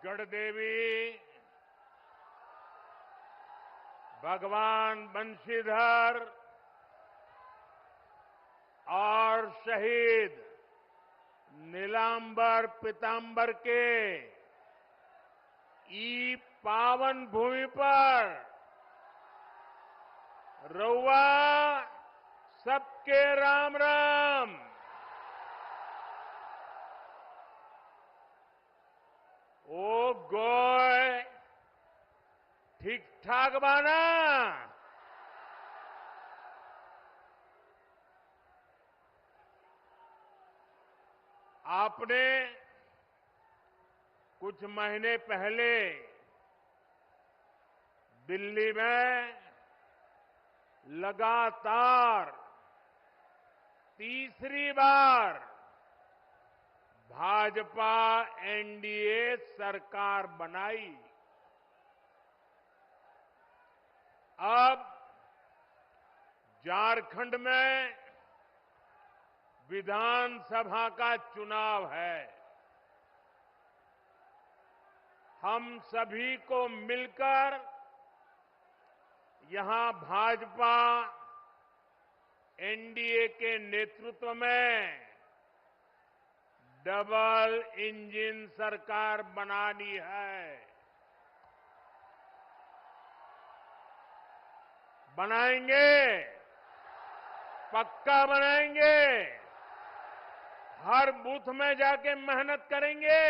गढ़देवी, भगवान बंशीधर और शहीद नीलांबर पीतांबर के ई पावन भूमि पर रउआ सबके राम राम। ओ गोय ठीक ठाक बाना? आपने कुछ महीने पहले दिल्ली में लगातार तीसरी बार भाजपा एनडीए सरकार बनाई। अब झारखंड में विधानसभा का चुनाव है। हम सभी को मिलकर यहां भाजपा एनडीए के नेतृत्व में डबल इंजन सरकार बनानी है। बनाएंगे, पक्का बनाएंगे। हर बूथ में जाके मेहनत करेंगे।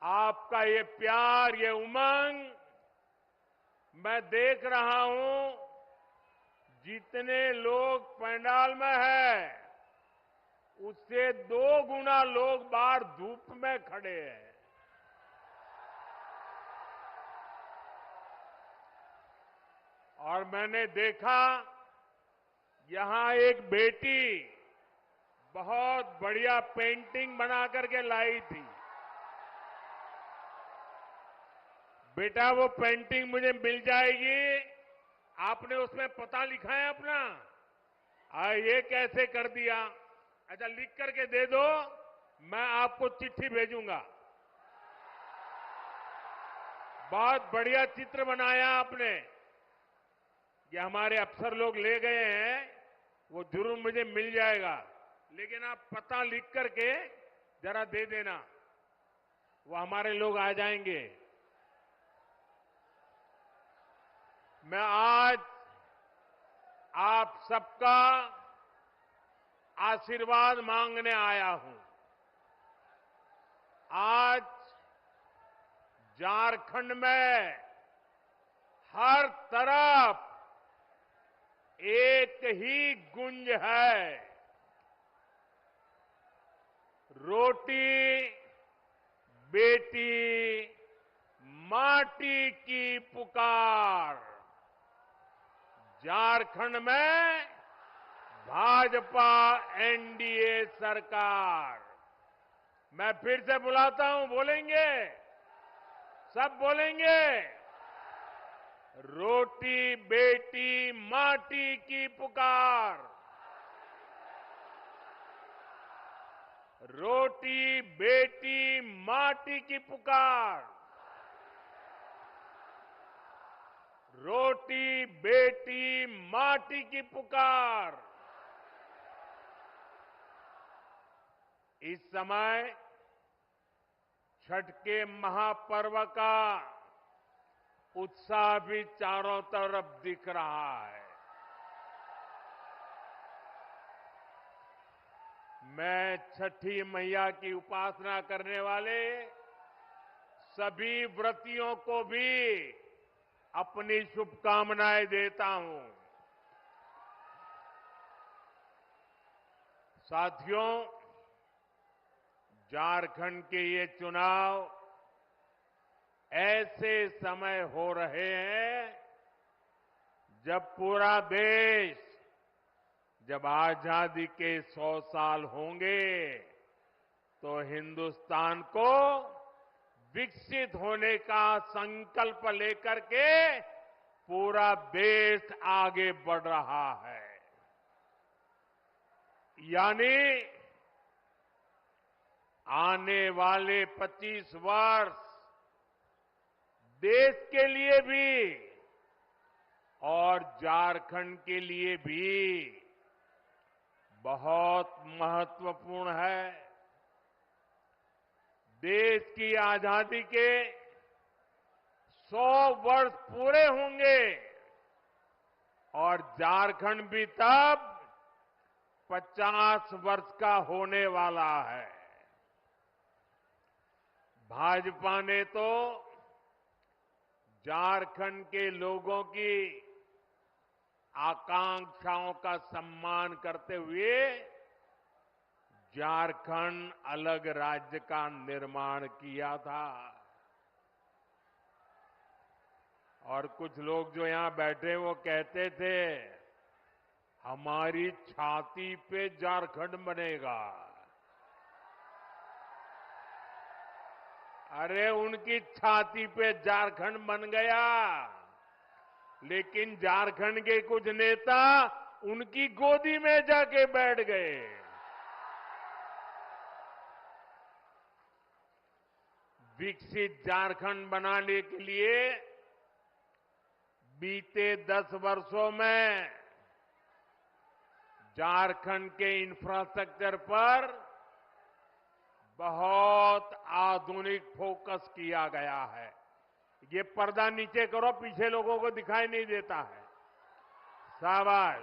आपका ये प्यार, ये उमंग मैं देख रहा हूं। जितने लोग पंडाल में हैं, उससे 2 गुना लोग बाहर धूप में खड़े हैं। और मैंने देखा यहां एक बेटी बहुत बढ़िया पेंटिंग बना करके लाई थी। बेटा वो पेंटिंग मुझे मिल जाएगी? आपने उसमें पता लिखा है अपना? ये कैसे कर दिया? अच्छा, लिख करके दे दो, मैं आपको चिट्ठी भेजूंगा। बहुत बढ़िया चित्र बनाया आपने। ये हमारे अफसर लोग ले गए हैं, वो जरूर मुझे मिल जाएगा। लेकिन आप पता लिख करके जरा दे देना, वो हमारे लोग आ जाएंगे। मैं आज आप सबका आशीर्वाद मांगने आया हूं। आज झारखंड में हर तरफ एक ही गुंज है, रोटी बेटी माटी की पुकार। झारखंड में भाजपा एनडीए सरकार। मैं फिर से बुलाता हूं, बोलेंगे? सब बोलेंगे? रोटी बेटी माटी की पुकार। रोटी बेटी माटी की पुकार। रोटी बेटी माटी की पुकार। इस समय छठ के महापर्व का उत्साह भी चारों तरफ दिख रहा है। मैं छठी मैया की उपासना करने वाले सभी व्रतियों को भी अपनी शुभकामनाएं देता हूं। साथियों, झारखंड के ये चुनाव ऐसे समय हो रहे हैं जब पूरा देश, जब आजादी के 100 साल होंगे तो हिंदुस्तान को विकसित होने का संकल्प लेकर के पूरा देश आगे बढ़ रहा है। यानी आने वाले 25 वर्ष देश के लिए भी और झारखंड के लिए भी बहुत महत्वपूर्ण है। देश की आजादी के 100 वर्ष पूरे होंगे और झारखंड भी तब 50 वर्ष का होने वाला है। भाजपा ने तो झारखंड के लोगों की आकांक्षाओं का सम्मान करते हुए झारखंड अलग राज्य का निर्माण किया था। और कुछ लोग जो यहां बैठे वो कहते थे हमारी छाती पे झारखंड बनेगा। अरे उनकी छाती पे झारखंड बन गया, लेकिन झारखंड के कुछ नेता उनकी गोदी में जाके बैठ गए। विकसित झारखंड बनाने के लिए बीते 10 वर्षों में झारखंड के इंफ्रास्ट्रक्चर पर बहुत आधुनिक फोकस किया गया है। ये पर्दा नीचे करो, पीछे लोगों को दिखाई नहीं देता है। शाबाश।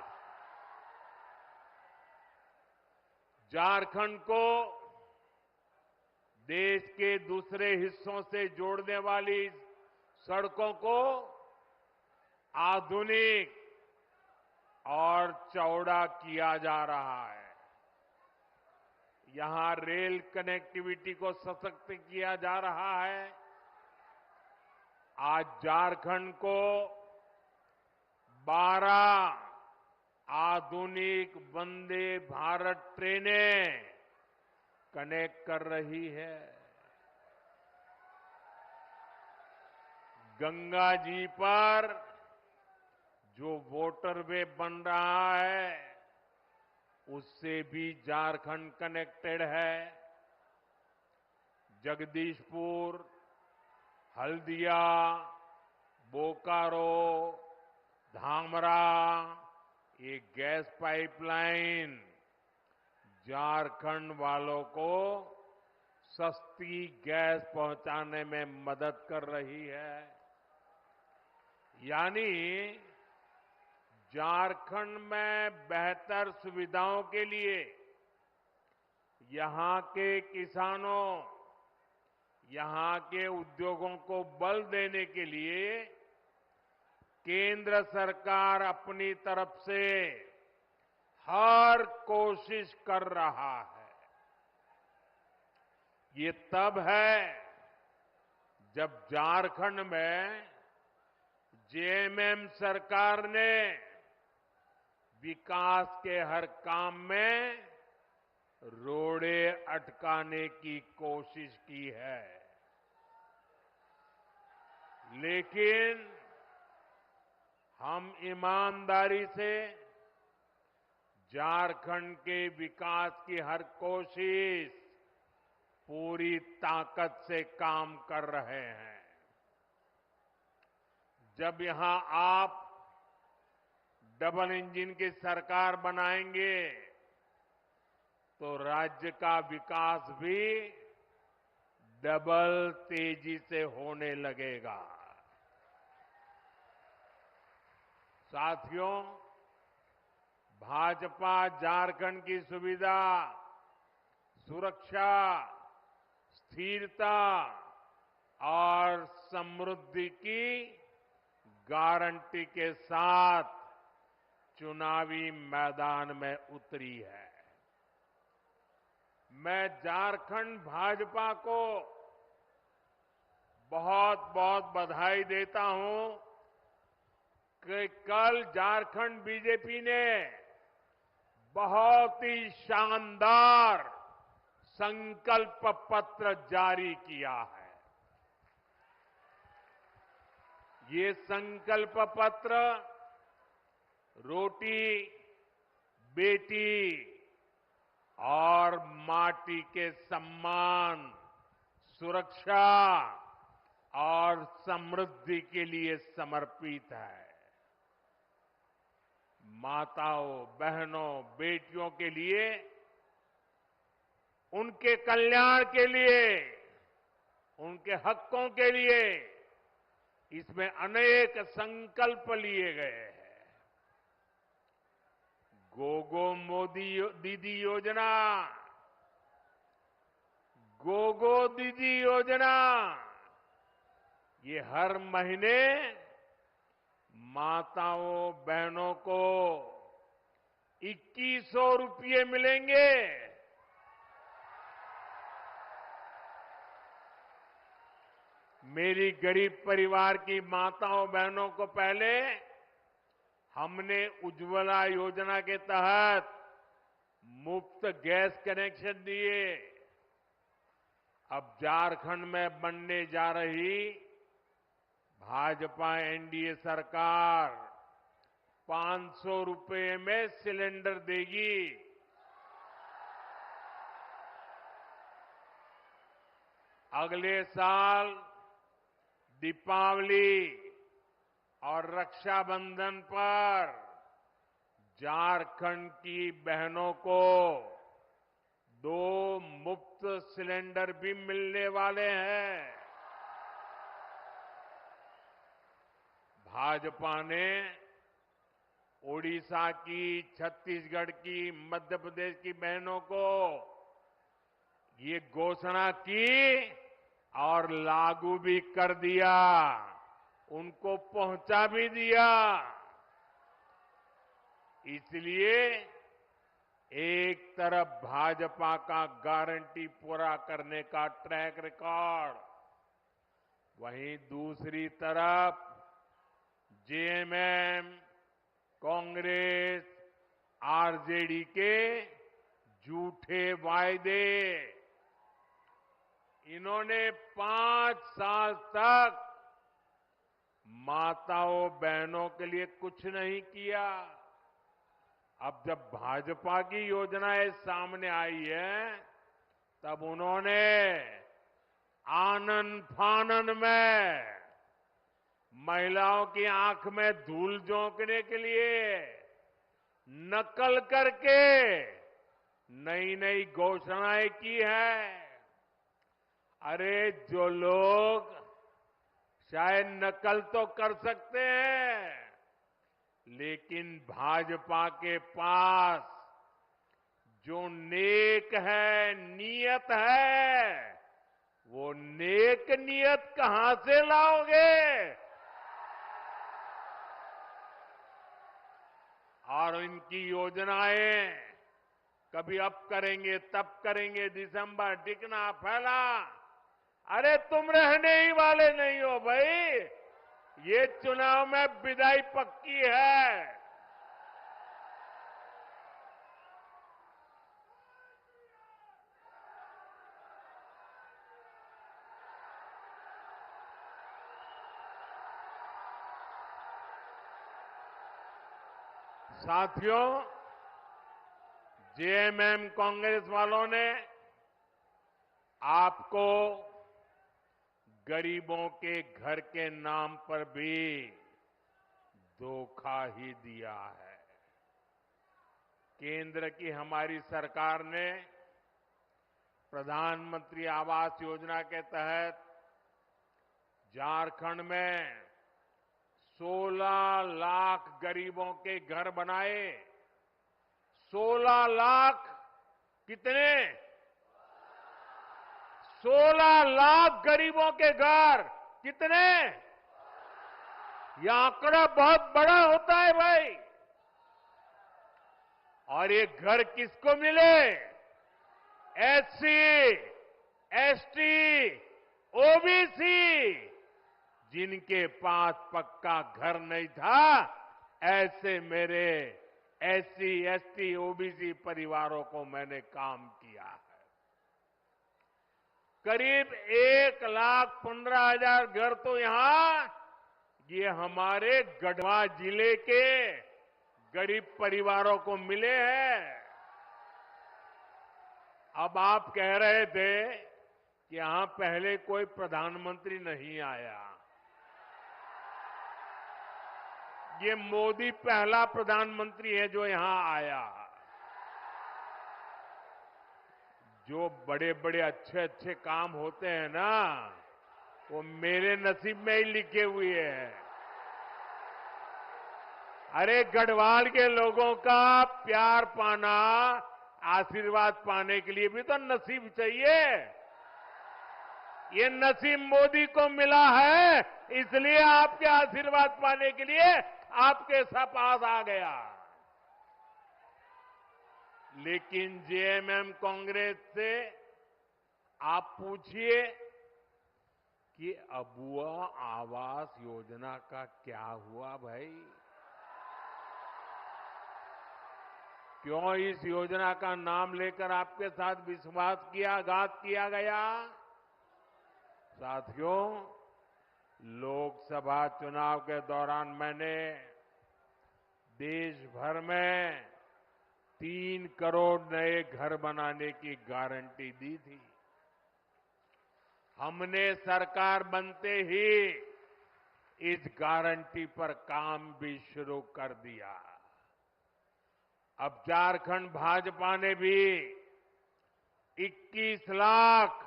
झारखंड को देश के दूसरे हिस्सों से जोड़ने वाली सड़कों को आधुनिक और चौड़ा किया जा रहा है। यहां रेल कनेक्टिविटी को सशक्त किया जा रहा है। आज झारखंड को 12 आधुनिक वंदे भारत ट्रेनें कनेक्ट कर रही है। गंगा जी पर जो वाटरवे बन रहा है उससे भी झारखंड कनेक्टेड है। जगदीशपुर, हल्दिया, बोकारो, धामरा, ये गैस पाइपलाइन झारखंड वालों को सस्ती गैस पहुंचाने में मदद कर रही है। यानी झारखंड में बेहतर सुविधाओं के लिए यहां के किसानों, यहां के उद्योगों को बल देने के लिए केंद्र सरकार अपनी तरफ से हर कोशिश कर रहा है। ये तब है जब झारखंड में जेएमएम सरकार ने विकास के हर काम में रोड़े अटकाने की कोशिश की है। लेकिन हम ईमानदारी से झारखंड के विकास की हर कोशिश पूरी ताकत से काम कर रहे हैं। जब यहां आप डबल इंजन की सरकार बनाएंगे तो राज्य का विकास भी डबल तेजी से होने लगेगा। साथियों, भाजपा झारखंड की सुविधा, सुरक्षा, स्थिरता और समृद्धि की गारंटी के साथ चुनावी मैदान में उतरी है। मैं झारखंड भाजपा को बहुत बहुत बधाई देता हूं कि कल झारखंड बीजेपी ने बहुत ही शानदार संकल्प पत्र जारी किया है। ये संकल्प पत्र रोटी, बेटी और माटी के सम्मान, सुरक्षा और समृद्धि के लिए समर्पित है। माताओं, बहनों, बेटियों के लिए, उनके कल्याण के लिए, उनके हकों के लिए इसमें अनेक संकल्प लिए गए हैं। गोगो मोदी दीदी योजना, गोगो दीदी योजना, ये हर महीने माताओं, बहनों को 2100 रुपये मिलेंगे। मेरी गरीब परिवार की माताओं, बहनों को पहले हमने उज्ज्वला योजना के तहत मुफ्त गैस कनेक्शन दिए। अब झारखंड में बनने जा रही भाजपा एनडीए सरकार 500 रुपये में सिलेंडर देगी। अगले साल दीपावली और रक्षाबंधन पर झारखंड की बहनों को 2 मुफ्त सिलेंडर भी मिलने वाले हैं। भाजपा ने ओडिशा की, छत्तीसगढ़ की, मध्य प्रदेश की बहनों को ये घोषणा की और लागू भी कर दिया, उनको पहुंचा भी दिया। इसलिए एक तरफ भाजपा का गारंटी पूरा करने का ट्रैक रिकॉर्ड, वहीं दूसरी तरफ जेएमएम, कांग्रेस, आरजेडी के झूठे वायदे। इन्होंने 5 साल तक माताओं, बहनों के लिए कुछ नहीं किया। अब जब भाजपा की योजनाएं सामने आई है, तब उन्होंने आनन फानन में महिलाओं की आंख में धूल झोंकने के लिए नकल करके नई नई घोषणाएं की है। अरे जो लोग शायद नकल तो कर सकते हैं, लेकिन भाजपा के पास जो नेक है, नियत है, वो नेक नियत कहां से लाओगे? और इनकी योजनाएं कभी अब करेंगे, तब करेंगे, दिसंबर टिकना फैला। अरे तुम रहने ही वाले नहीं हो भाई, ये चुनाव में विदाई पक्की है। साथियों, जेएमएम कांग्रेस वालों ने आपको गरीबों के घर के नाम पर भी धोखा ही दिया है। केंद्र की हमारी सरकार ने प्रधानमंत्री आवास योजना के तहत झारखंड में 16 लाख गरीबों के घर बनाए। 16 लाख कितने? 16 लाख गरीबों के घर कितने? यह आंकड़ा बहुत बड़ा होता है भाई। और ये घर किसको मिले? एससी, एसटी, ओबीसी, जिनके पास पक्का घर नहीं था, ऐसे मेरे एससी, एसटी, ओबीसी परिवारों को मैंने काम किया है। करीब 1,15,000 घर तो यहां ये हमारे गढ़वा जिले के गरीब परिवारों को मिले हैं। अब आप कह रहे थे कि यहां पहले कोई प्रधानमंत्री नहीं आया। ये मोदी पहला प्रधानमंत्री है जो यहां आया। जो बड़े बड़े अच्छे अच्छे काम होते हैं ना, वो मेरे नसीब में ही लिखे हुए हैं। अरे गढ़वाल के लोगों का प्यार पाना, आशीर्वाद पाने के लिए भी तो नसीब चाहिए। ये नसीब मोदी को मिला है, इसलिए आपके आशीर्वाद पाने के लिए आपके पास आ गया। लेकिन जेएमएम कांग्रेस से आप पूछिए कि अबुआ आवास योजना का क्या हुआ भाई? क्यों इस योजना का नाम लेकर आपके साथ विश्वासघात किया गया? साथियों, लोकसभा चुनाव के दौरान मैंने देश भर में 3 करोड़ नए घर बनाने की गारंटी दी थी। हमने सरकार बनते ही इस गारंटी पर काम भी शुरू कर दिया। अब झारखंड भाजपा ने भी 21 लाख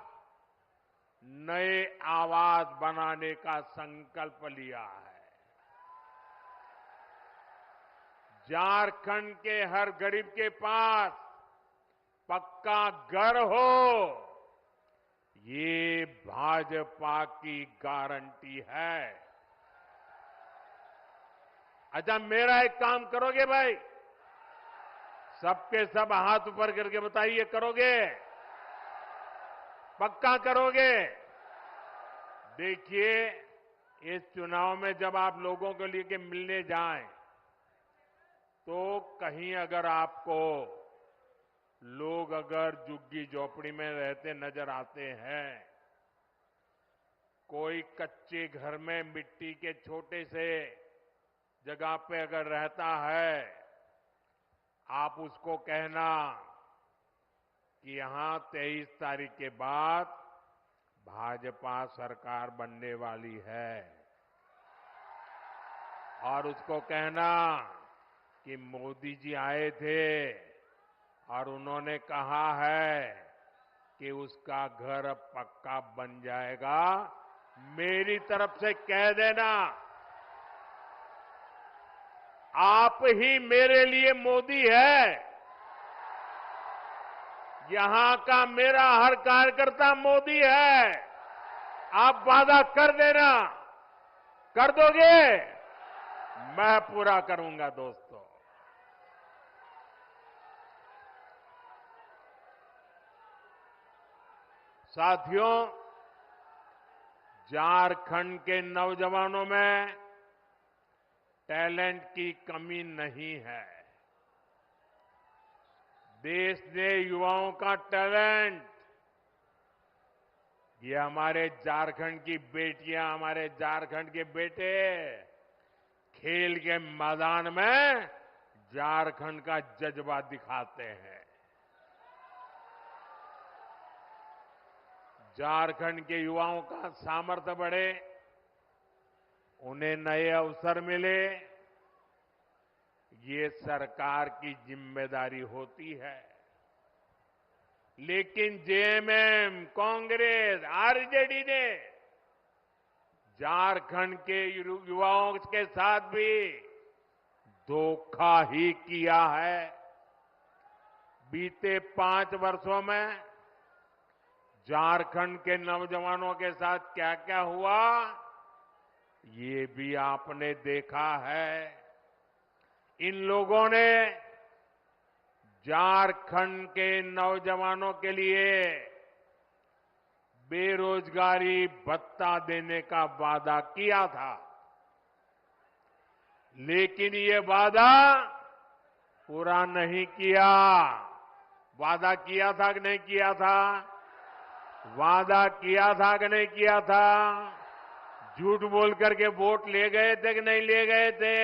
नए आवास बनाने का संकल्प लिया है। झारखंड के हर गरीब के पास पक्का घर हो, ये भाजपा की गारंटी है। अच्छा, मेरा एक काम करोगे भाई? सबके सब हाथ ऊपर करके बताइए, करोगे? पक्का करोगे? देखिए, इस चुनाव में जब आप लोगों को लेके मिलने जाएं, तो कहीं अगर आपको लोग अगर झुग्गी झोपड़ी में रहते नजर आते हैं, कोई कच्चे घर में मिट्टी के छोटे से जगह पे अगर रहता है, आप उसको कहना कि यहां 23 तारीख के बाद भाजपा सरकार बनने वाली है, और उसको कहना कि मोदी जी आए थे और उन्होंने कहा है कि उसका घर अब पक्का बन जाएगा। मेरी तरफ से कह देना, आप ही मेरे लिए मोदी है। यहां का मेरा हर कार्यकर्ता मोदी है। आप वादा कर देना, कर दोगे? मैं पूरा करूंगा दोस्तों। साथियों, झारखंड के नौजवानों में टैलेंट की कमी नहीं है। देश ने युवाओं का टैलेंट, ये हमारे झारखंड की बेटियां, हमारे झारखंड के बेटे खेल के मैदान में झारखंड का जज्बा दिखाते हैं। झारखंड के युवाओं का सामर्थ्य बढ़े, उन्हें नए अवसर मिले, ये सरकार की जिम्मेदारी होती है। लेकिन जेएमएम, कांग्रेस, आरजेडी ने झारखंड के युवाओं के साथ भी धोखा ही किया है। बीते 5 वर्षों में झारखंड के नौजवानों के साथ क्या क्या हुआ, ये भी आपने देखा है। इन लोगों ने झारखंड के नौजवानों के लिए बेरोजगारी भत्ता देने का वादा किया था, लेकिन ये वादा पूरा नहीं किया। वादा किया था कि नहीं किया था? वादा किया था कि नहीं किया था? झूठ बोल करके वोट ले गए थे कि नहीं ले गए थे?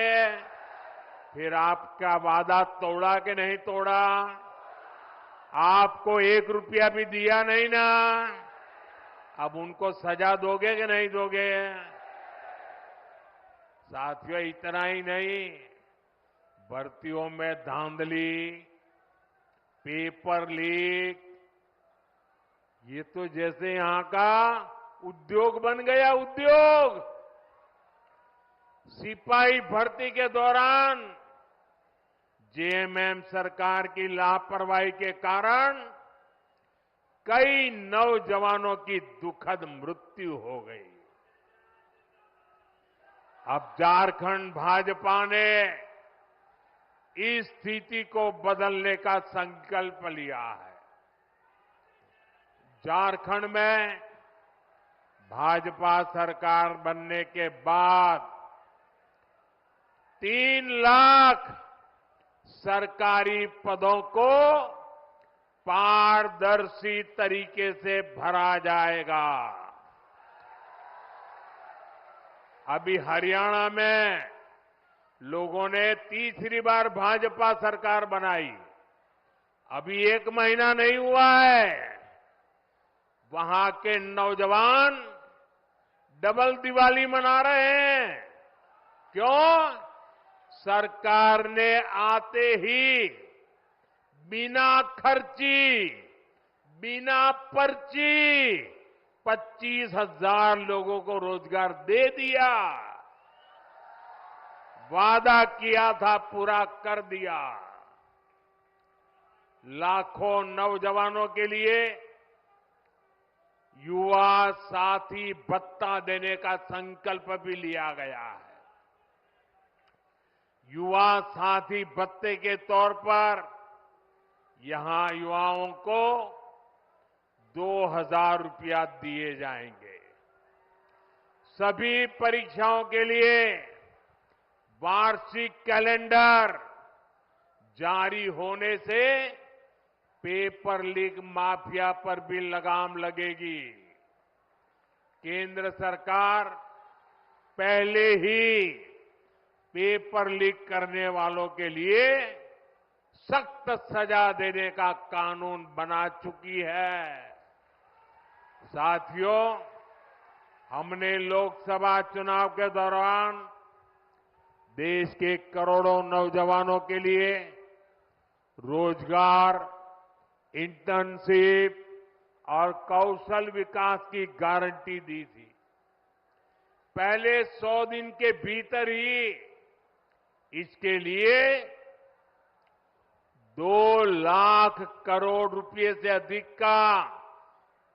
फिर आपका वादा तोड़ा कि नहीं तोड़ा? आपको 1 रुपया भी दिया नहीं ना, अब उनको सजा दोगे कि नहीं दोगे? साथियों, इतना ही नहीं, भर्तियों में धांधली, पेपर लीक, ये तो जैसे यहां का उद्योग बन गया, उद्योग। सिपाही भर्ती के दौरान जेएमएम सरकार की लापरवाही के कारण कई नौजवानों की दुखद मृत्यु हो गई। अब झारखंड भाजपा ने इस स्थिति को बदलने का संकल्प लिया है। झारखंड में भाजपा सरकार बनने के बाद 3 लाख सरकारी पदों को पारदर्शी तरीके से भरा जाएगा। अभी हरियाणा में लोगों ने तीसरी बार भाजपा सरकार बनाई, अभी 1 महीना नहीं हुआ है, वहां के नौजवान डबल दिवाली मना रहे हैं। क्यों? सरकार ने आते ही बिना खर्ची, बिना पर्ची 25,000 लोगों को रोजगार दे दिया। वादा किया था, पूरा कर दिया। लाखों नौजवानों के लिए युवा साथी भत्ता देने का संकल्प भी लिया गया है। युवा साथी भत्ते के तौर पर यहां युवाओं को 2,000 रुपया दिए जाएंगे। सभी परीक्षाओं के लिए वार्षिक कैलेंडर जारी होने से पेपर लीक माफिया पर भी लगाम लगेगी। केंद्र सरकार पहले ही पेपर लीक करने वालों के लिए सख्त सजा देने का कानून बना चुकी है। साथियों, हमने लोकसभा चुनाव के दौरान देश के करोड़ों नौजवानों के लिए रोजगार, इंटर्नशिप और कौशल विकास की गारंटी दी थी। पहले 100 दिन के भीतर ही इसके लिए 2 लाख करोड़ रुपए से अधिक का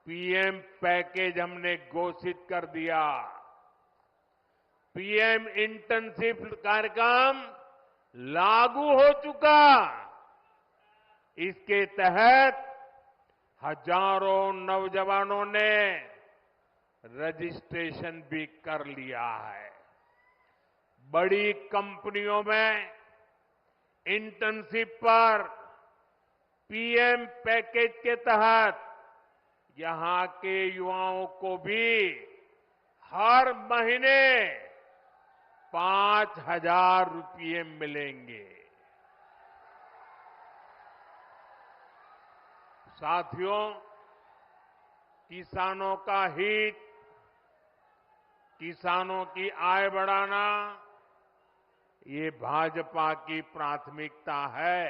पीएम पैकेज हमने घोषित कर दिया। पीएम इंटर्नशिप कार्यक्रम लागू हो चुका। इसके तहत हजारों नौजवानों ने रजिस्ट्रेशन भी कर लिया है। बड़ी कंपनियों में इंटर्नशिप पर पीएम पैकेज के तहत यहां के युवाओं को भी हर महीने 5,000 रुपये मिलेंगे। साथियों, किसानों का हित, किसानों की आय बढ़ाना, ये भाजपा की प्राथमिकता है।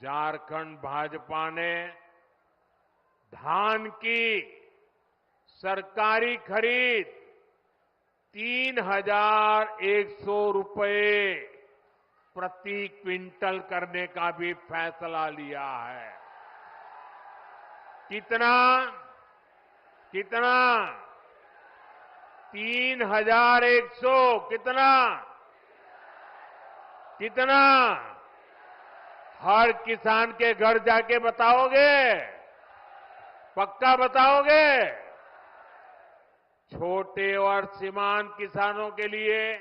झारखंड भाजपा ने धान की सरकारी खरीद 3,100 रुपए प्रति क्विंटल करने का भी फैसला लिया है। कितना? 3,100। कितना? हर किसान के घर जाके बताओगे? पक्का बताओगे? छोटे और सीमांत किसानों के लिए,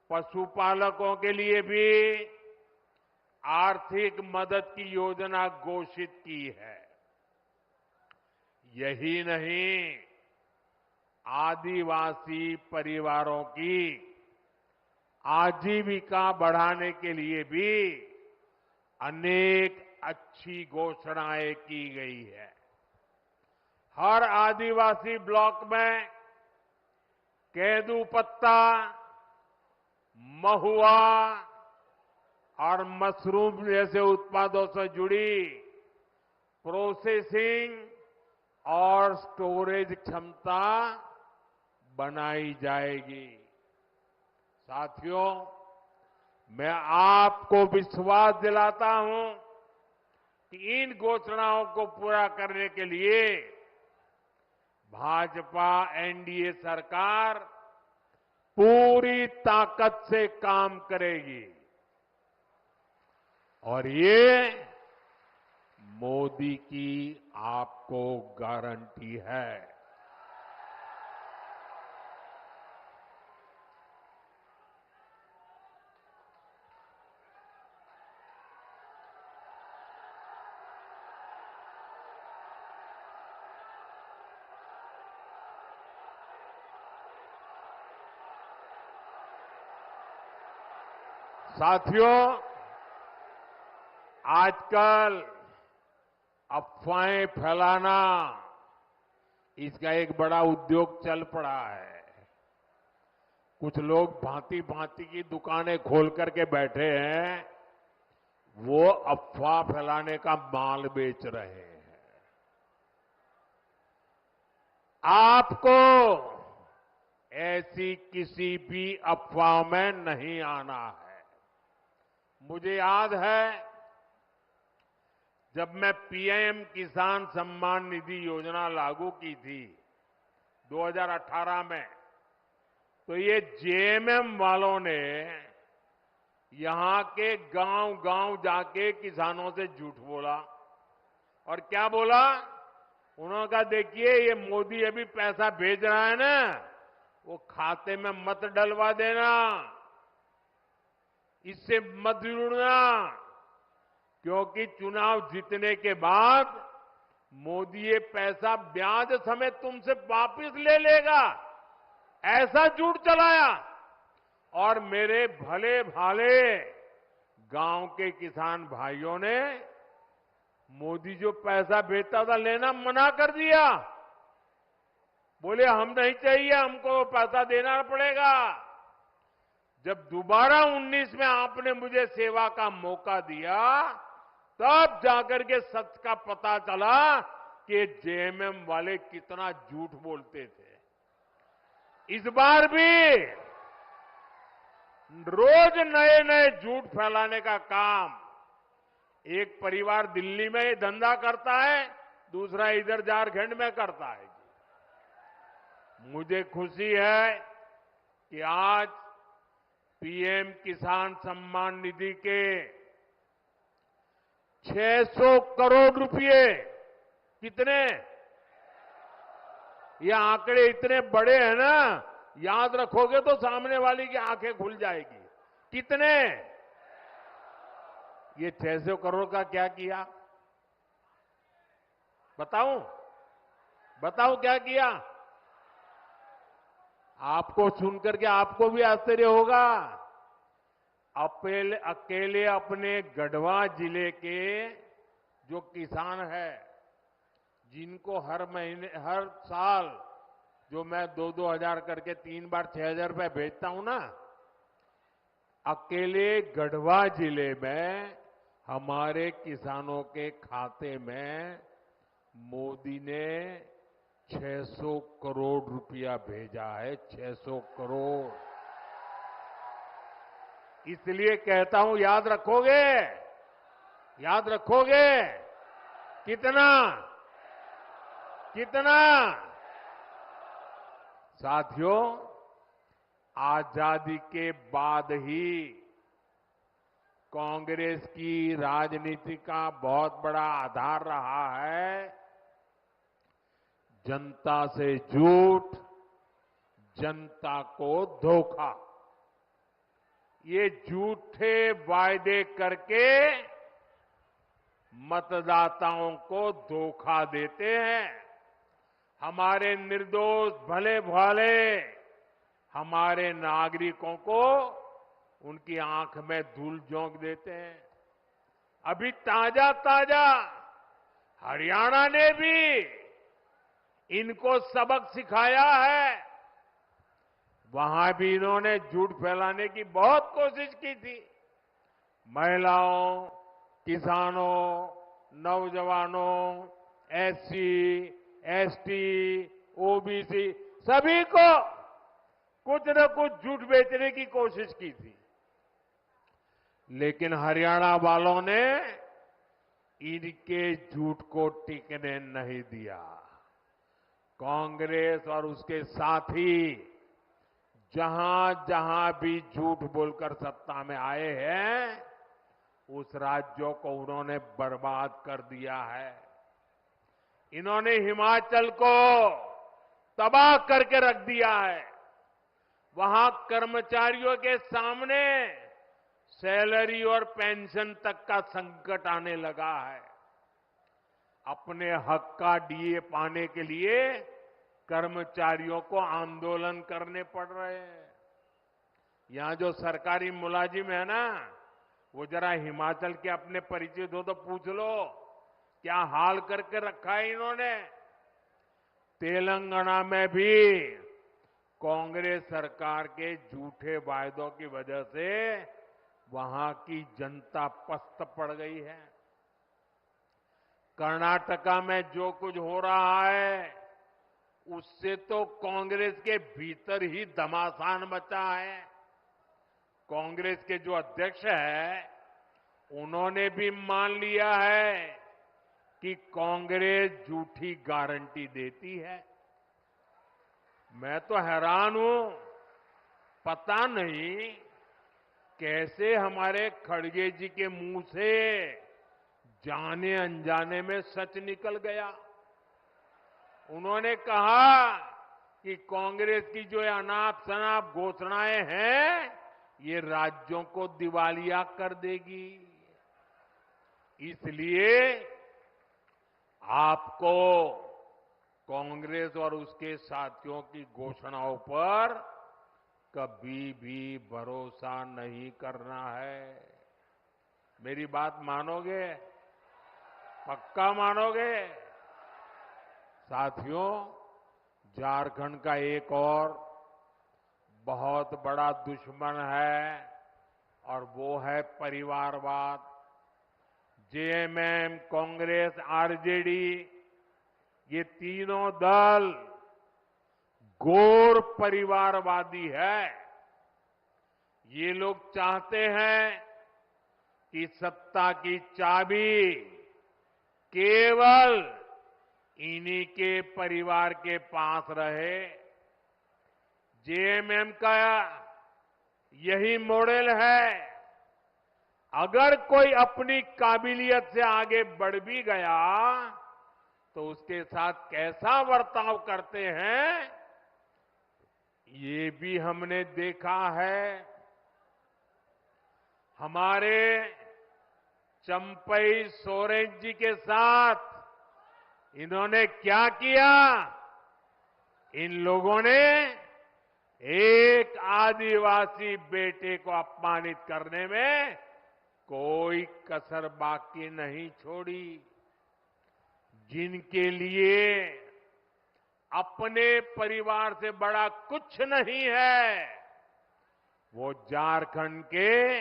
पशुपालकों के लिए भी आर्थिक मदद की योजना घोषित की है। यही नहीं, आदिवासी परिवारों की आजीविका बढ़ाने के लिए भी अनेक अच्छी घोषणाएं की गई है। हर आदिवासी ब्लॉक में केदू पत्ता, महुआ और मशरूम जैसे उत्पादों से जुड़ी प्रोसेसिंग और स्टोरेज क्षमता बनाई जाएगी। साथियों, मैं आपको विश्वास दिलाता हूं कि इन घोषणाओं को पूरा करने के लिए भाजपा एनडीए सरकार पूरी ताकत से काम करेगी और ये मोदी की आपको गारंटी है। साथियों, आजकल अफवाहें फैलाना इसका एक बड़ा उद्योग चल पड़ा है। कुछ लोग भांति भांति की दुकानें खोल करके बैठे हैं, वो अफवाह फैलाने का माल बेच रहे हैं। आपको ऐसी किसी भी अफवाह में नहीं आना है। मुझे याद है, जब मैं पीएम किसान सम्मान निधि योजना लागू की थी 2018 में, तो ये जेएमएम वालों ने यहां के गांव-गांव जाके किसानों से झूठ बोला। और क्या बोला? उन्होंने कहा, देखिए ये मोदी अभी पैसा भेज रहा है ना, वो खाते में मत डलवा देना, इससे मत जुड़ना, क्योंकि चुनाव जीतने के बाद मोदी ये पैसा ब्याज समेत तुमसे वापस ले लेगा। ऐसा झूठ चलाया और मेरे भले भाले गांव के किसान भाइयों ने मोदी जो पैसा भेजता था लेना मना कर दिया। बोले हम नहीं चाहिए, हमको पैसा देना पड़ेगा। जब दोबारा 19 में आपने मुझे सेवा का मौका दिया, तब जाकर के सच का पता चला कि जेएमएम वाले कितना झूठ बोलते थे। इस बार भी रोज नए नए झूठ फैलाने का काम एक परिवार दिल्ली में धंधा करता है, दूसरा इधर झारखंड में करता है। मुझे खुशी है कि आज पीएम किसान सम्मान निधि के 600 करोड़ रुपए, कितने? ये आंकड़े इतने बड़े हैं ना, याद रखोगे तो सामने वाली की आंखें खुल जाएगी। कितने? ये 600 करोड़ का क्या किया? बताऊं क्या किया? आपको सुनकर के आपको भी आश्चर्य होगा। अकेले अपने गढ़वा जिले के जो किसान है, जिनको हर साल जो मैं 2-2 हजार करके 3 बार 6,000 रुपए भेजता हूं ना, अकेले गढ़वा जिले में हमारे किसानों के खाते में मोदी ने 600 करोड़ रुपया भेजा है। 600 करोड़। इसलिए कहता हूं, याद रखोगे? याद रखोगे? कितना? साथियों, आजादी के बाद ही कांग्रेस की राजनीति का बहुत बड़ा आधार रहा है जनता से झूठ, जनता को धोखा। ये झूठे वायदे करके मतदाताओं को धोखा देते हैं। हमारे निर्दोष भले भाले हमारे नागरिकों को उनकी आंख में धूल झोंक देते हैं। अभी ताजा ताजा हरियाणा ने भी इनको सबक सिखाया है। वहां भी इन्होंने झूठ फैलाने की बहुत कोशिश की थी। महिलाओं, किसानों, नौजवानों, एससी, एसटी, ओबीसी सभी को कुछ न कुछ झूठ बेचने की कोशिश की थी। लेकिन हरियाणा वालों ने इनके झूठ को टिकने नहीं दिया। कांग्रेस और उसके साथी जहां जहां भी झूठ बोलकर सत्ता में आए हैं, उस राज्यों को उन्होंने बर्बाद कर दिया है। इन्होंने हिमाचल को तबाह करके रख दिया है। वहां कर्मचारियों के सामने सैलरी और पेंशन तक का संकट आने लगा है। अपने हक का डीए पाने के लिए कर्मचारियों को आंदोलन करने पड़ रहे हैं। यहां जो सरकारी मुलाजिम है ना, वो जरा हिमाचल के अपने परिचित हो तो पूछ लो क्या हाल करके रखा है इन्होंने। तेलंगाना में भी कांग्रेस सरकार के झूठे वायदों की वजह से वहां की जनता पस्त पड़ गई है। कर्नाटका में जो कुछ हो रहा है उससे तो कांग्रेस के भीतर ही घमासान मचा है। कांग्रेस के जो अध्यक्ष है उन्होंने भी मान लिया है कि कांग्रेस झूठी गारंटी देती है। मैं तो हैरान हूं, पता नहीं कैसे हमारे खड़गे जी के मुंह से जाने अनजाने में सच निकल गया। उन्होंने कहा कि कांग्रेस की जो अनाप शनाप घोषणाएं हैं ये राज्यों को दिवालिया कर देगी। इसलिए आपको कांग्रेस और उसके साथियों की घोषणाओं पर कभी भी भरोसा नहीं करना है। मेरी बात मानोगे? पक्का मानोगे? साथियों, झारखंड का एक और बहुत बड़ा दुश्मन है और वो है परिवारवाद। जेएमएम, कांग्रेस, आरजेडी ये तीनों दल घोर परिवारवादी है। ये लोग चाहते हैं कि सत्ता की चाबी केवल इन्हीं के परिवार के पास रहे। जेएमएम का यही मॉडल है। अगर कोई अपनी काबिलियत से आगे बढ़ भी गया तो उसके साथ कैसा बर्ताव करते हैं ये भी हमने देखा है। हमारे चंपई सोरेन जी के साथ इन्होंने क्या किया? इन लोगों ने एक आदिवासी बेटे को अपमानित करने में कोई कसर बाकी नहीं छोड़ी। जिनके लिए अपने परिवार से बड़ा कुछ नहीं है, वो झारखंड के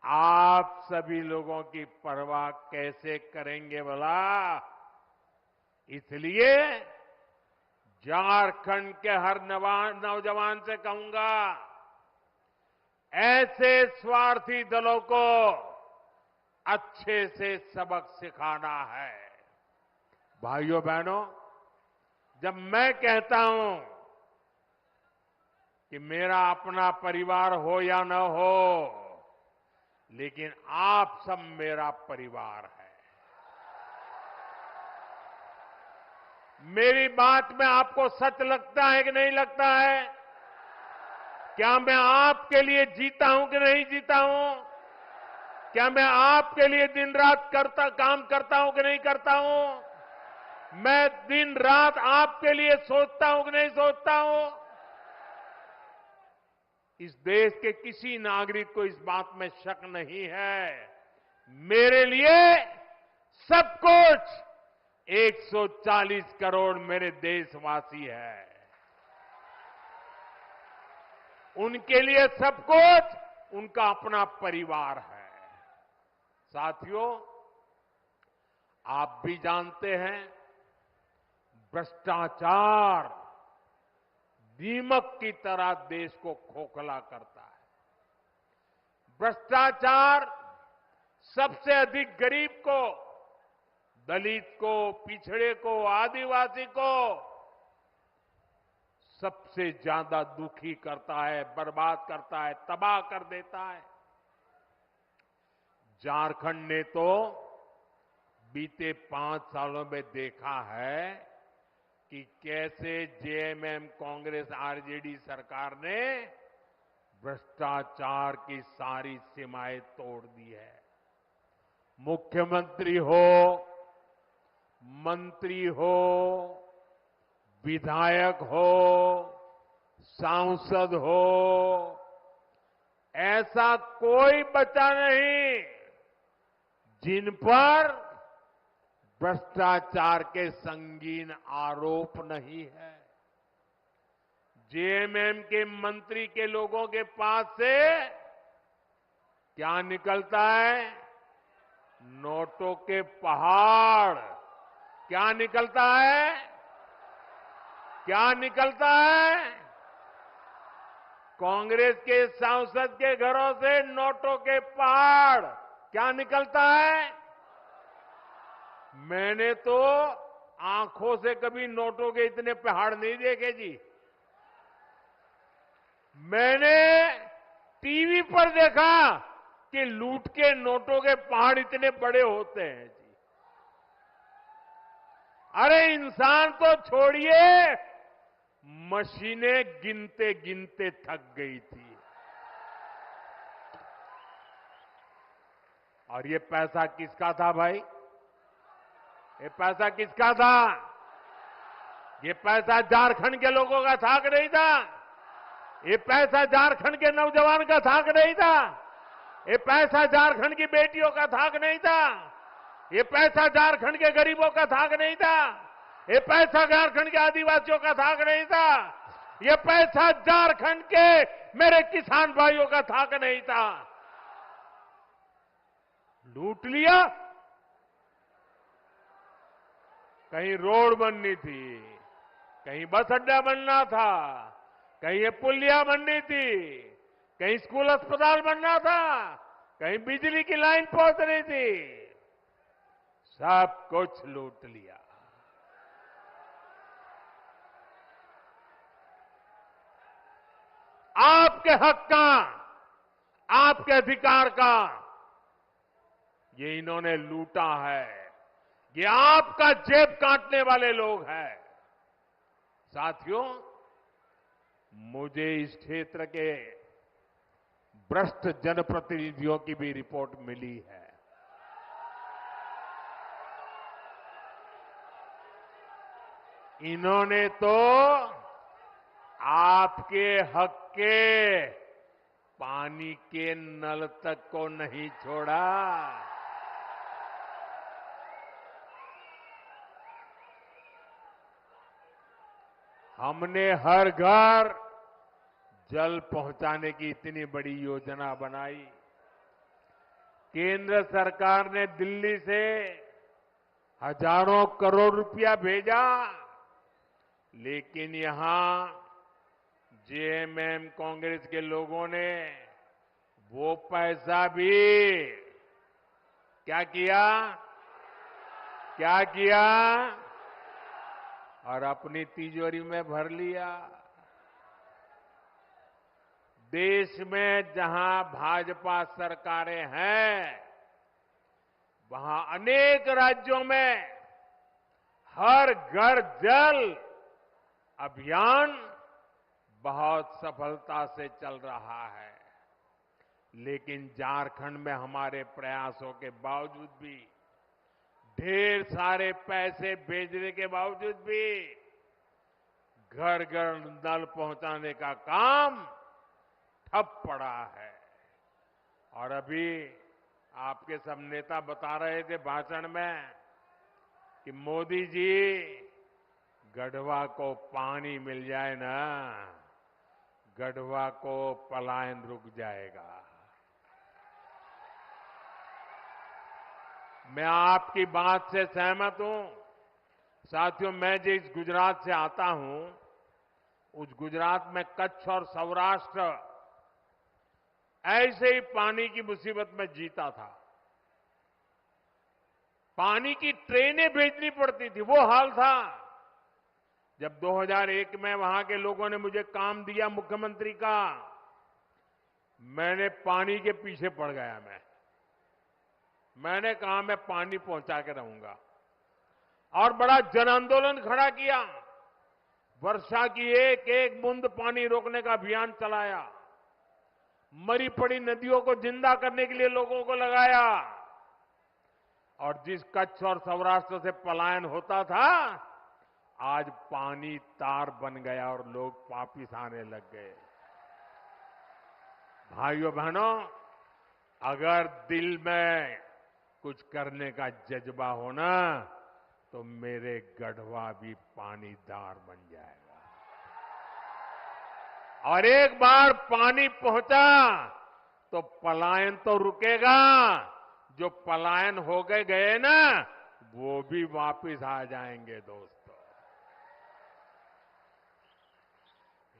आप सभी लोगों की परवाह कैसे करेंगे भला? इसलिए झारखंड के हर नौजवान से कहूंगा, ऐसे स्वार्थी दलों को अच्छे से सबक सिखाना है। भाइयों बहनों, जब मैं कहता हूं कि मेरा अपना परिवार हो या न हो, लेकिन आप सब मेरा परिवार है। मेरी बात में आपको सच लगता है कि नहीं लगता है? क्या मैं आपके लिए जीता हूं कि नहीं जीता हूं? क्या मैं आपके लिए दिन रात काम करता हूं कि नहीं करता हूं? मैं दिन रात आपके लिए सोचता हूं कि नहीं सोचता हूं? इस देश के किसी नागरिक को इस बात में शक नहीं है मेरे लिए सब कुछ 140 करोड़ मेरे देशवासी हैं। उनके लिए सब कुछ उनका अपना परिवार है। साथियों, आप भी जानते हैं, भ्रष्टाचार दीमक की तरह देश को खोखला करता है। भ्रष्टाचार सबसे अधिक गरीब को, दलित को, पिछड़े को, आदिवासी को सबसे ज्यादा दुखी करता है, बर्बाद करता है, तबाह कर देता है। झारखंड ने तो बीते 5 सालों में देखा है कि कैसे जेएमएम, कांग्रेस, आरजेडी सरकार ने भ्रष्टाचार की सारी सीमाएं तोड़ दी है। मुख्यमंत्री हो, मंत्री हो, विधायक हो, सांसद हो, ऐसा कोई बचा नहीं जिन पर भ्रष्टाचार के संगीन आरोप नहीं है। जेएमएम के मंत्री के लोगों के पास से क्या निकलता है? नोटों के पहाड़। क्या निकलता है? क्या निकलता है? कांग्रेस के सांसद के घरों से नोटों के पहाड़। क्या निकलता है? मैंने तो आंखों से कभी नोटों के इतने पहाड़ नहीं देखे जी। मैंने टीवी पर देखा कि लूट के नोटों के पहाड़ इतने बड़े होते हैं जी। अरे इंसान तो छोड़िए, मशीनें गिनते गिनते थक गई थी। और ये पैसा किसका था भाई? ये पैसा किसका था? ये पैसा झारखंड के लोगों का था कि नहीं था? ये पैसा झारखंड के नौजवान का था कि नहीं था? ये पैसा झारखंड की बेटियों का था कि नहीं था? ये पैसा झारखंड के गरीबों का था कि नहीं था? ये पैसा झारखंड के आदिवासियों का था कि नहीं था? ये पैसा झारखंड के मेरे किसान भाइयों का था कि नहीं था? लूट लिया। कहीं रोड बननी थी, कहीं बस अड्डा बनना था, कहीं ये पुलिया बननी थी, कहीं स्कूल अस्पताल बनना था, कहीं बिजली की लाइन पहुंचनी थी। सब कुछ लूट लिया। आपके हक का, आपके अधिकार का ये इन्होंने लूटा है। ये आपका जेब काटने वाले लोग हैं। साथियों, मुझे इस क्षेत्र के भ्रष्ट जनप्रतिनिधियों की भी रिपोर्ट मिली है। इन्होंने तो आपके हक के पानी के नल तक को नहीं छोड़ा। हमने हर घर जल पहुंचाने की इतनी बड़ी योजना बनाई। केंद्र सरकार ने दिल्ली से हजारों करोड़ रुपया भेजा, लेकिन यहां जेएमएम कांग्रेस के लोगों ने वो पैसा भी क्या किया? क्या किया? और अपनी तिजोरी में भर लिया। देश में जहां भाजपा सरकारें हैं, वहां अनेक राज्यों में हर घर जल अभियान बहुत सफलता से चल रहा है। लेकिन झारखंड में हमारे प्रयासों के बावजूद भी, ढेर सारे पैसे भेजने के बावजूद भी घर घर नल पहुंचाने का काम ठप पड़ा है। और अभी आपके सब नेता बता रहे थे भाषण में कि मोदी जी गढ़वा को पानी मिल जाए ना, गढ़वा को पलायन रुक जाएगा। मैं आपकी बात से सहमत हूं। साथियों, मैं जिस गुजरात से आता हूं, उस गुजरात में कच्छ और सौराष्ट्र ऐसे ही पानी की मुसीबत में जीता था। पानी की ट्रेनें भेजनी पड़ती थी, वो हाल था। जब 2001 में वहां के लोगों ने मुझे काम दिया मुख्यमंत्री का, मैंने पानी के पीछे पड़ गया। मैंने कहा मैं पानी पहुंचा के रहूंगा और बड़ा जन आंदोलन खड़ा किया। वर्षा की एक एक बूंद पानी रोकने का अभियान चलाया। मरी पड़ी नदियों को जिंदा करने के लिए लोगों को लगाया। और जिस कच्छ और सौराष्ट्र से पलायन होता था, आज पानी तार बन गया और लोग वापिस आने लग गए। भाइयों बहनों, अगर दिल में कुछ करने का जज्बा हो ना, तो मेरे गढ़वा भी पानीदार बन जाएगा। और एक बार पानी पहुंचा तो पलायन तो रुकेगा। जो पलायन हो गए ना, वो भी वापस आ जाएंगे। दोस्तों,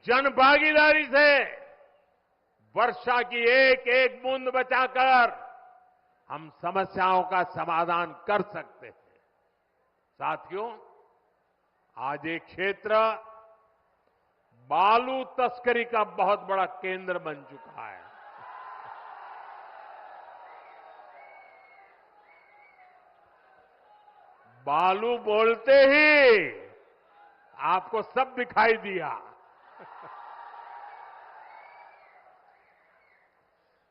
जन भागीदारी से वर्षा की एक एक बूंद बचाकर हम समस्याओं का समाधान कर सकते हैं। साथियों, आज एक क्षेत्र बालू तस्करी का बहुत बड़ा केंद्र बन चुका है। बालू बोलते ही आपको सब दिखाई दिया।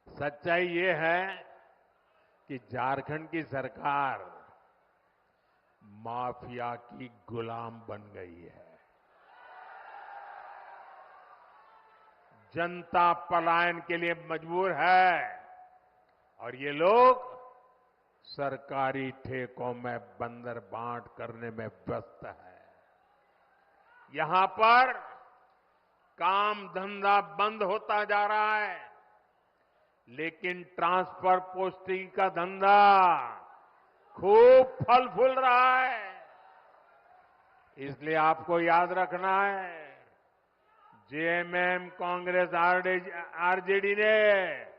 सच्चाई ये है कि झारखंड की सरकार माफिया की गुलाम बन गई है। जनता पलायन के लिए मजबूर है और ये लोग सरकारी ठेकों में बंदर बांट करने में व्यस्त है। यहां पर काम धंधा बंद होता जा रहा है, लेकिन ट्रांसफर पोस्टिंग का धंधा खूब फल फूल रहा है। इसलिए आपको याद रखना है, जेएमएम, कांग्रेस, आरजेडी ने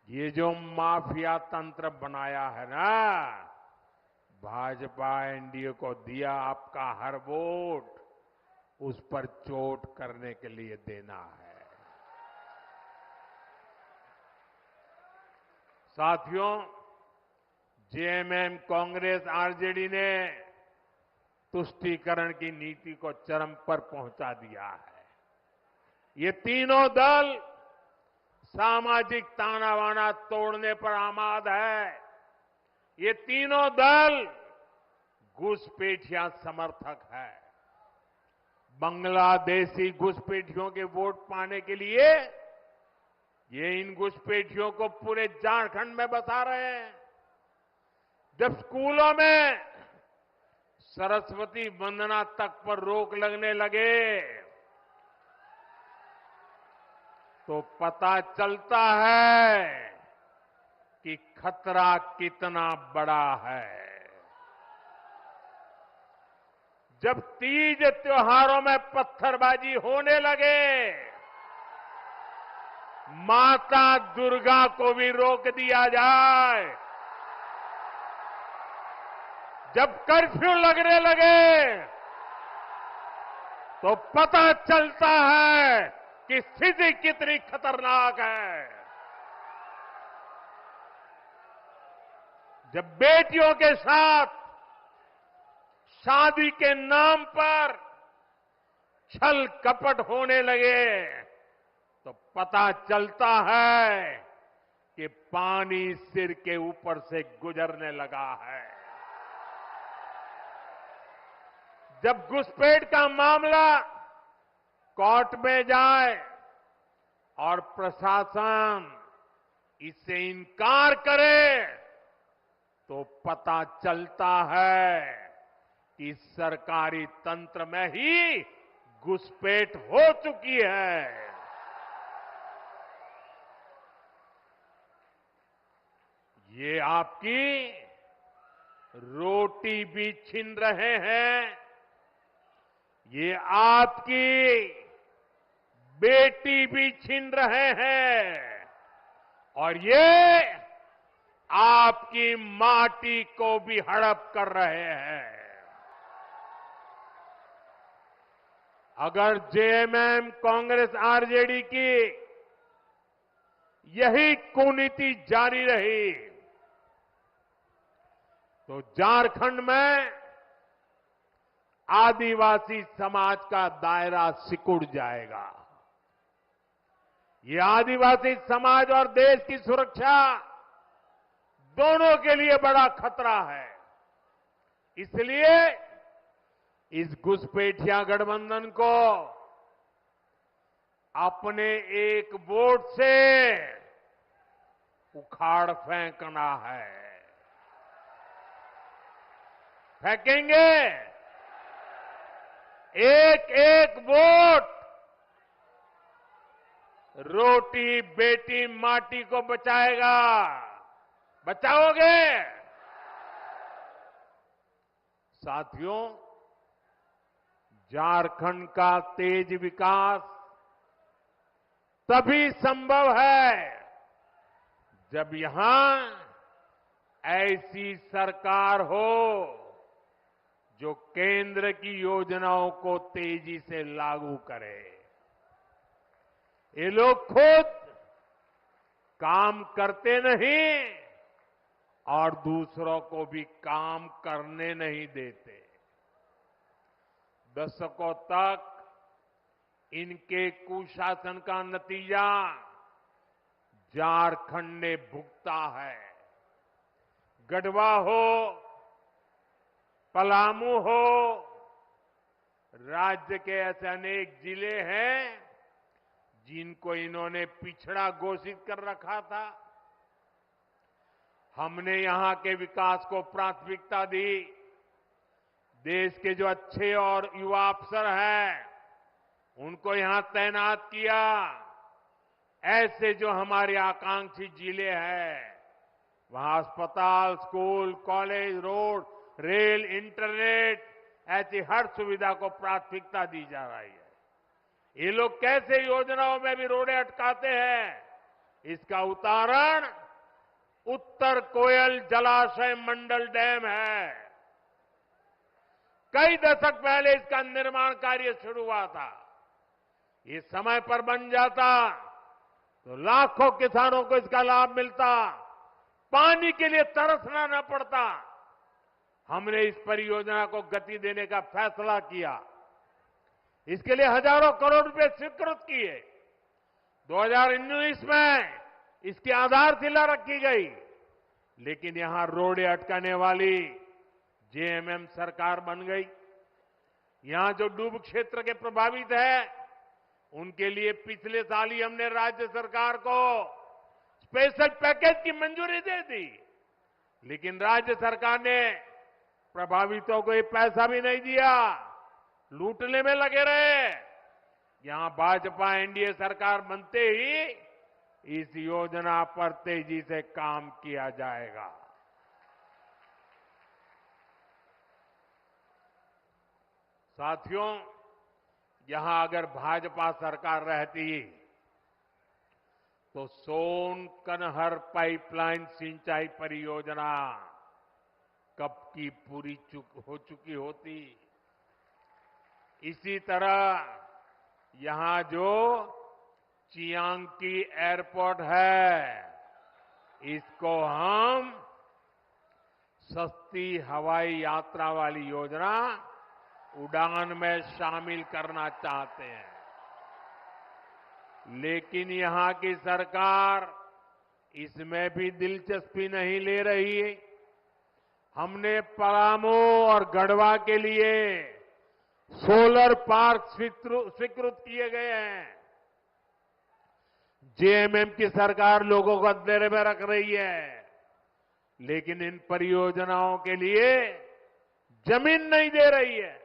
ये जो माफिया तंत्र बनाया है ना, भाजपा एनडीए को दिया आपका हर वोट उस पर चोट करने के लिए देना है। साथियों, जेएमएम, कांग्रेस, आरजेडी ने तुष्टीकरण की नीति को चरम पर पहुंचा दिया है। ये तीनों दल सामाजिक तानाबाना तोड़ने पर आमाद है। ये तीनों दल घुसपैठिया समर्थक है। बांग्लादेशी घुसपैठियों के वोट पाने के लिए ये इन घुसपैठियों को पूरे झारखंड में बसा रहे हैं। जब स्कूलों में सरस्वती वंदना तक पर रोक लगने लगे तो पता चलता है कि खतरा कितना बड़ा है। जब तीज त्योहारों में पत्थरबाजी होने लगे, माता दुर्गा को भी रोक दिया जाए, जब कर्फ्यू लगने लगे तो पता चलता है कि स्थिति कितनी खतरनाक है। जब बेटियों के साथ शादी के नाम पर छल कपट होने लगे तो पता चलता है कि पानी सिर के ऊपर से गुजरने लगा है। जब घुसपैठ का मामला कोर्ट में जाए और प्रशासन इससे इनकार करे तो पता चलता है कि सरकारी तंत्र में ही घुसपैठ हो चुकी है। ये आपकी रोटी भी छीन रहे हैं, ये आपकी बेटी भी छीन रहे हैं और ये आपकी माटी को भी हड़प कर रहे हैं। अगर जेएमएम, कांग्रेस, आरजेडी की यही कुनीति जारी रही तो झारखंड में आदिवासी समाज का दायरा सिकुड़ जाएगा। ये आदिवासी समाज और देश की सुरक्षा दोनों के लिए बड़ा खतरा है। इसलिए इस घुसपैठिया गठबंधन को अपने एक वोट से उखाड़ फेंकना है। फेंकेंगे। एक एक वोट रोटी, बेटी, माटी को बचाएगा। बचाओगे? साथियों, झारखंड का तेज विकास तभी संभव है जब यहां ऐसी सरकार हो जो केंद्र की योजनाओं को तेजी से लागू करे। ये लोग खुद काम करते नहीं और दूसरों को भी काम करने नहीं देते। दशकों तक इनके कुशासन का नतीजा झारखंड ने भुगता है। गढ़वा हो, पलामू हो, राज्य के ऐसे अनेक जिले हैं जिनको इन्होंने पिछड़ा घोषित कर रखा था। हमने यहां के विकास को प्राथमिकता दी। देश के जो अच्छे और युवा अफसर हैं उनको यहां तैनात किया। ऐसे जो हमारे आकांक्षी जिले हैं वहां अस्पताल, school, college, road, rail, internet ऐसी हर सुविधा को प्राथमिकता दी जा रही है। ये लोग कैसे योजनाओं में भी रोड़े अटकाते हैं, इसका उदाहरण उत्तर कोयल जलाशय मंडल डैम है। कई दशक पहले इसका निर्माण कार्य शुरू हुआ था। ये समय पर बन जाता तो लाखों किसानों को इसका लाभ मिलता, पानी के लिए तरसना न पड़ता। हमने इस परियोजना को गति देने का फैसला किया। इसके लिए हजारों करोड़ रुपए स्वीकृत किए। 2019 में इसकी आधारशिला रखी गई, लेकिन यहां रोड़े अटकाने वाली जेएमएम सरकार बन गई। यहां जो डूब क्षेत्र के प्रभावित है उनके लिए पिछले साल ही हमने राज्य सरकार को स्पेशल पैकेज की मंजूरी दे दी, लेकिन राज्य सरकार ने प्रभावितों को ये पैसा भी नहीं दिया, लूटने में लगे रहे। यहां भाजपा एनडीए सरकार बनते ही इस योजना पर तेजी से काम किया जाएगा। साथियों, यहां अगर भाजपा सरकार रहती तो सोन कनहर पाइपलाइन सिंचाई परियोजना कब की पूरी हो चुकी होती। इसी तरह यहां जो चियांकी एयरपोर्ट है, इसको हम सस्ती हवाई यात्रा वाली योजना उड़ान में शामिल करना चाहते हैं, लेकिन यहां की सरकार इसमें भी दिलचस्पी नहीं ले रही। हमने पलामू और गढ़वा के लिए सोलर पार्क स्वीकृत किए गए हैं। जेएमएम की सरकार लोगों को अंधेरे में रख रही है, लेकिन इन परियोजनाओं के लिए जमीन नहीं दे रही है।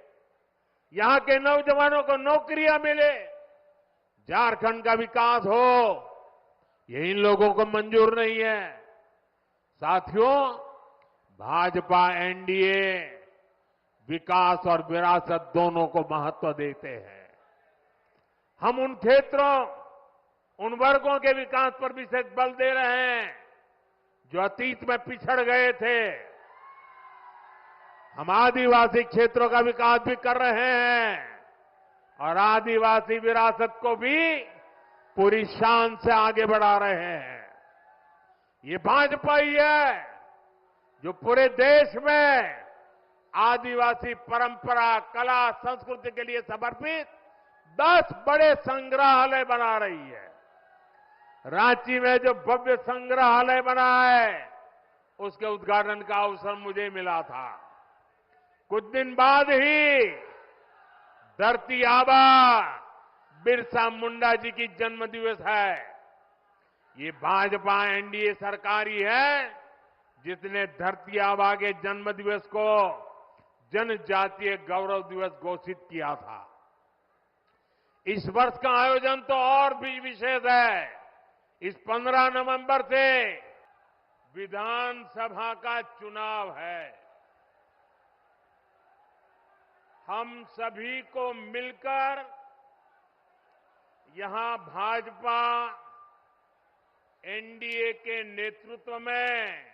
यहां के नौजवानों को नौकरियां मिले, झारखंड का विकास हो, ये इन लोगों को मंजूर नहीं है। साथियों, भाजपा एनडीए विकास और विरासत दोनों को महत्व देते हैं। हम उन क्षेत्रों, उन वर्गों के विकास पर विशेष बल दे रहे हैं जो अतीत में पिछड़ गए थे। हम आदिवासी क्षेत्रों का विकास भी कर रहे हैं और आदिवासी विरासत को भी पूरी शान से आगे बढ़ा रहे हैं। ये भाजपा ही है जो पूरे देश में आदिवासी परंपरा, कला, संस्कृति के लिए समर्पित 10 बड़े संग्रहालय बना रही है। रांची में जो भव्य संग्रहालय बना है, उसके उद्घाटन का अवसर मुझे मिला था। कुछ दिन बाद ही धरती आबा बिरसा मुंडा जी की जन्म दिवस है। ये भाजपा एनडीए सरकार ही है जिसने धरती आबा के जन्म दिवस को जनजातीय गौरव दिवस घोषित किया था। इस वर्ष का आयोजन तो और भी विशेष है। इस 15 नवंबर से विधानसभा का चुनाव है। हम सभी को मिलकर यहां भाजपा एनडीए के नेतृत्व में